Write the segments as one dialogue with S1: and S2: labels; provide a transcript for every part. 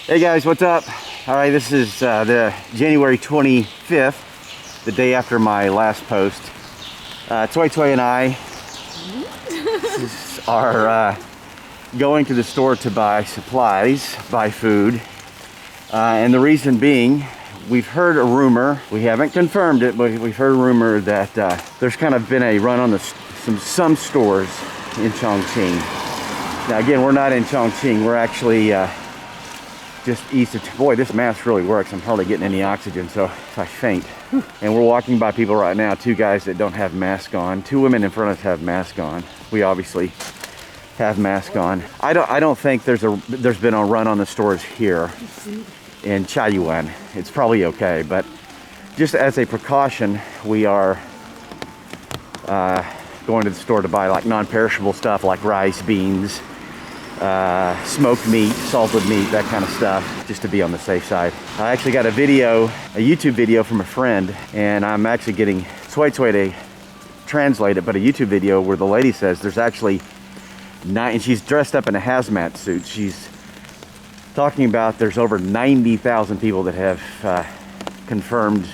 S1: Hey guys, what's up? All right, this is the January 25th, the day after my last post. Cuicui and I are going to the store to buy supplies, buy food. And the reason being, we've heard a rumor, we haven't confirmed it, but we've heard a rumor that there's kind of been a run on some stores in Chongqing. Now again, we're not in Chongqing, we're actually just east of, boy, this mask really works. I'm hardly getting any oxygen, so if I faint. And we're walking by people right now, two guys that don't have masks on. Two women in front of us have masks on. We obviously have masks on. I don't think there's been a run on the stores here in Chongqing. It's probably okay, but just as a precaution, we are going to the store to buy like non-perishable stuff like rice, beans, smoked meat, salted meat, that kind of stuff, just to be on the safe side. I actually got a YouTube video from a friend, and I'm actually getting Cuicui to translate it, but a YouTube video where the lady says there's actually and she's dressed up in a hazmat suit. She's talking about there's over 90,000 people that have confirmed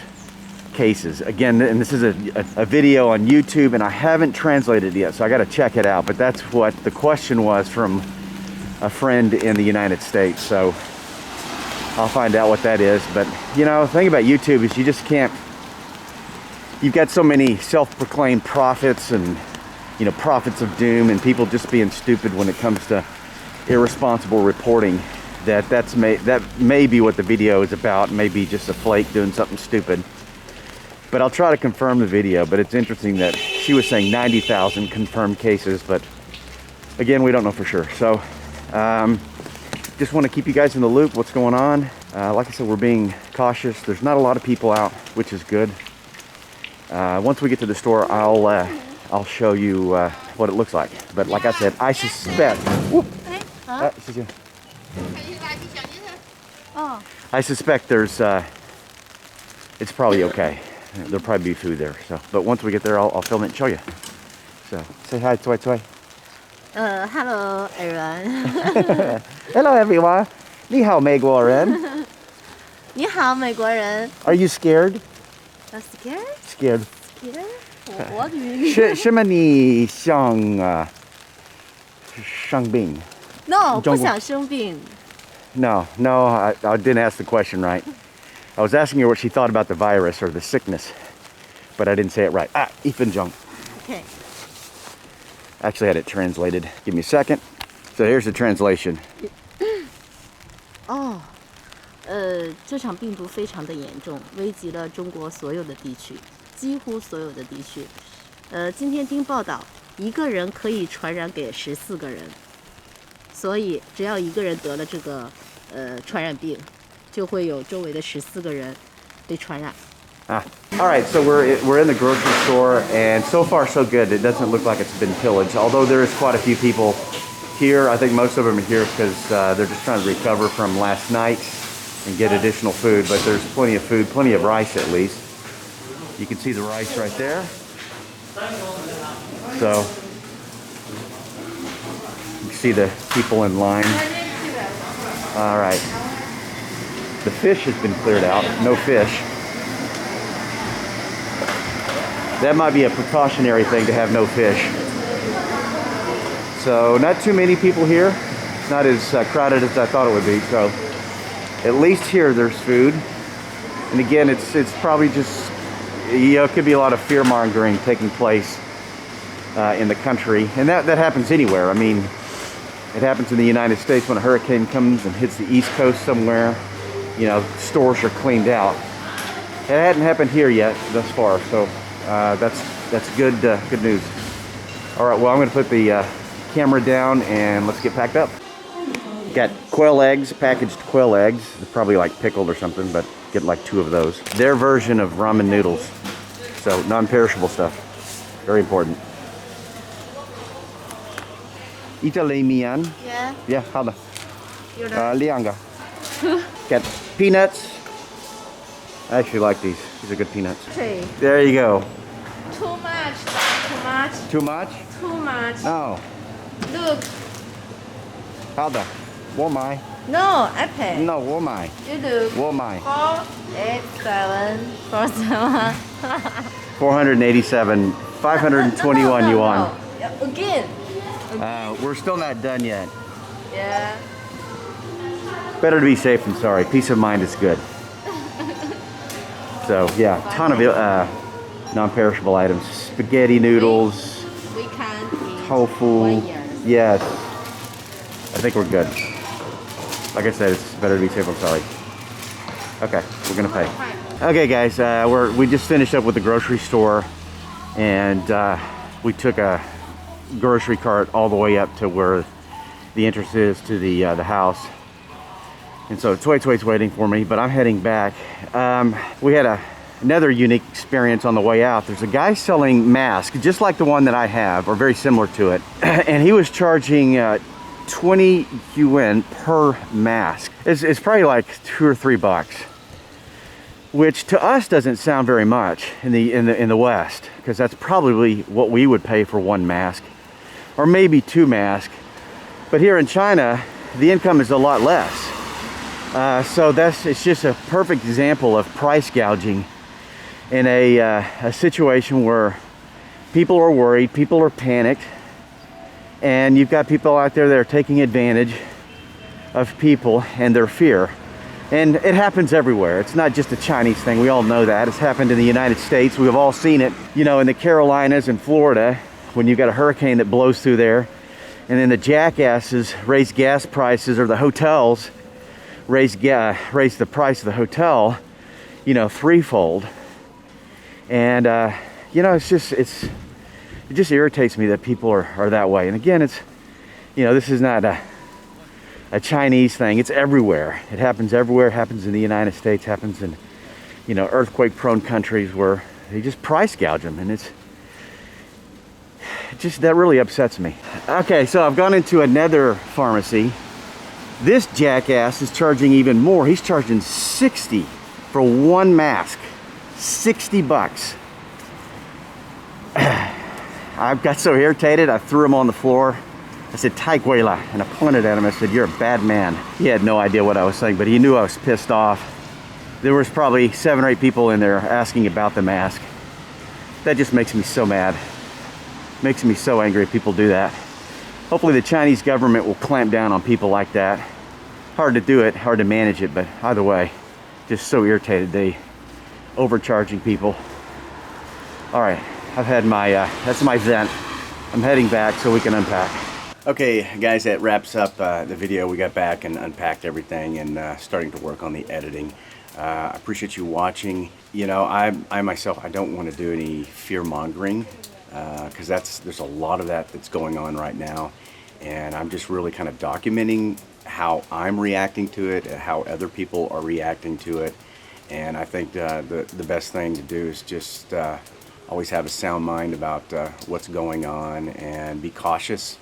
S1: cases. Again, and this is a video on YouTube, and I haven't translated it yet, so I got to check it out. But that's what the question was from a friend in the United States, so I'll find out what that is. But you know, the thing about YouTube is you just can't, you've got so many self-proclaimed prophets and, you know, prophets of doom, and people just being stupid when it comes to irresponsible reporting, that may be what the video is about. Maybe just a flake doing something stupid. But I'll try to confirm the video. But it's interesting that she was saying 90,000 confirmed cases, but again, we don't know for sure. So just want to keep you guys in the loop, what's going on. Like I said, we're being cautious. There's not a lot of people out, which is good. Once we get to the store, I'll show you what it looks like. But like I said, I suspect I suspect there's it's probably okay. There'll probably be food there. So, but once we get there, I'll film it and show you. So, say hi, Cuicui.
S2: Hello, everyone.
S1: Hello, everyone. 你好，美国人。
S2: 你好，美国人。
S1: Are you scared?
S2: Scared?
S1: Scared.
S2: Scared? 我语。
S1: 什么你想生病?
S2: No, 不想生病。
S1: No, I didn't ask the question right. I was asking her what she thought about the virus or the sickness, but I didn't say it right. 1分钟.
S2: Okay.
S1: Actually had it translated. Give me a second. So here's the translation.
S2: 这场病毒非常的严重，危及了中国所有的地区，几乎所有的地区。今天听报道，一个人可以传染给14个人，所以只要一个人得了这个传染病，就会有周围的14个人被传染。
S1: All right, so we're in the grocery store, and so far so good. It doesn't look like it's been pillaged, although there is quite a few people here. I think most of them are here because they're just trying to recover from last night and get additional food, but there's plenty of food, plenty of rice at least. You can see the rice right there. So you can see the people in line. All right. The fish has been cleared out. No fish. That might be a precautionary thing to have no fish. So not too many people here. It's not as crowded as I thought it would be. So at least here there's food. And again, it's probably just, you know, it could be a lot of fear mongering taking place in the country. And that happens anywhere. I mean, it happens in the United States when a hurricane comes and hits the East Coast somewhere. You know, stores are cleaned out. It hadn't happened here yet thus far. So that's good news. All right, well, I'm going to put the camera down and let's get packed up. Got quail eggs, packaged quail eggs. They're probably like pickled or something, but get like 2 of those. Their version of ramen noodles. So non-perishable stuff. Very important. 意大利面.
S2: Yeah.
S1: Yeah, 好的.
S2: 有的。
S1: 2个. Got peanuts. I actually like these. These are good peanuts.
S2: Okay.
S1: There you go.
S2: Too much. Too much.
S1: Too much?
S2: Too much.
S1: No.
S2: Look.
S1: 好的，我买。
S2: No, I pay.
S1: No, 我买
S2: You do.
S1: 我买
S2: 48747.
S1: 487 521 yuan.
S2: No. Again.
S1: We're still not done yet.
S2: Yeah.
S1: Better to be safe than sorry. Peace of mind is good. So yeah, ton of non-perishable items. Spaghetti noodles,
S2: We can't eat
S1: tofu.
S2: 1 year.
S1: Yes. I think we're good. Like I said, it's better to be safe than sorry. Okay, we're gonna pay. Okay guys, we just finished up with the grocery store, and we took a grocery cart all the way up to where the entrance is to the house. And so Cuicui's waiting for me, but I'm heading back. We had another unique experience on the way out. There's a guy selling masks, just like the one that I have, or very similar to it. And he was charging 20 yuan per mask. It's probably like $2 or $3, which to us doesn't sound very much in the West, because that's probably what we would pay for one mask, or maybe two masks. But here in China, the income is a lot less. So it's just a perfect example of price gouging in a situation where people are worried, people are panicked, and you've got people out there that are taking advantage of people and their fear. And it happens everywhere. It's not just a Chinese thing. We all know that. It's happened in the United States. We've all seen it, you know, in the Carolinas and Florida, when you've got a hurricane that blows through there, and then the jackasses raise gas prices, or the hotels raise the price of the hotel, you know, threefold. And you know, it just irritates me that people are that way. And again, it's, you know, this is not a Chinese thing. It's everywhere. It happens everywhere. It happens in the United States, happens in, you know, earthquake prone countries where they just price gouge them, and it's just, that really upsets me. Okay, so I've gone into another pharmacy. This jackass is charging even more. He's charging 60 for one mask. 60 bucks. I got so irritated, I threw him on the floor. I said, "Tai Guila," and I pointed at him. I said, "You're a bad man." He had no idea what I was saying, but he knew I was pissed off. There was probably 7 or 8 people in there asking about the mask. That just makes me so mad. Makes me so angry if people do that. Hopefully the Chinese government will clamp down on people like that. Hard to do it, hard to manage it, but either way, just so irritated. They overcharging people. All right, I've had my, that's my vent. I'm heading back so we can unpack. Okay, guys, that wraps up the video. We got back and unpacked everything and starting to work on the editing. I appreciate you watching. You know, I myself, I don't want to do any fear mongering, because there's a lot of that's going on right now, and I'm just really kind of documenting how I'm reacting to it, how other people are reacting to it. And I think the best thing to do is just always have a sound mind about what's going on, and be cautious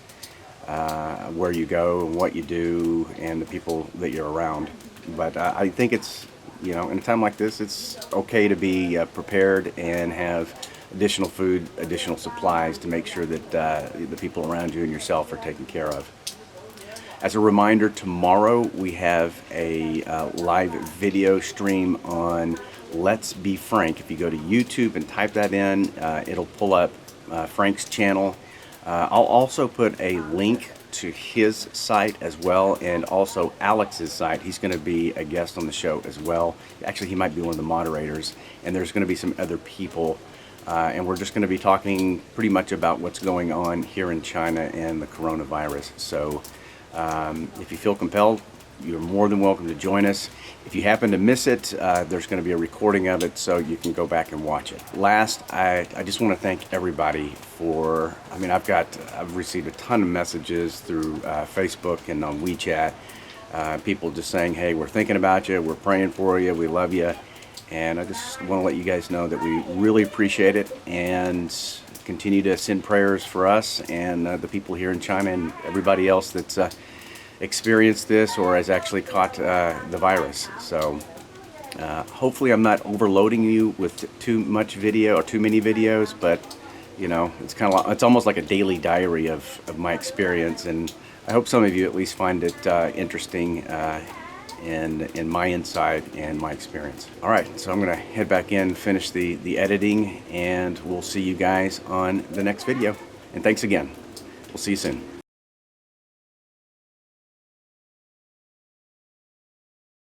S1: where you go and what you do and the people that you're around. But I think it's, you know, in a time like this, it's okay to be prepared and have additional food, additional supplies to make sure that the people around you and yourself are taken care of. As a reminder, tomorrow we have a live video stream on Let's Be Frank. If you go to YouTube and type that in, it'll pull up Frank's channel. I'll also put a link to his site as well, and also Alex's site. He's going to be a guest on the show as well. Actually, he might be one of the moderators, and there's going to be some other people. And we're just going to be talking pretty much about what's going on here in China and the coronavirus. So if you feel compelled, you're more than welcome to join us. If you happen to miss it, there's going to be a recording of it, so you can go back and watch it. Last, I just want to thank everybody for, I mean, I've received a ton of messages through Facebook and on WeChat. People just saying, hey, we're thinking about you, we're praying for you, we love you. And I just want to let you guys know that we really appreciate it, and continue to send prayers for us and the people here in China and everybody else that's experienced this or has actually caught the virus. So hopefully I'm not overloading you with too much video or too many videos, but you know, it's kind of like, it's almost like a daily diary of my experience and I hope some of you at least find it interesting in my insight and my experience. All right, so I'm gonna head back in, finish the editing, and we'll see you guys on the next video. And thanks again. We'll see you soon.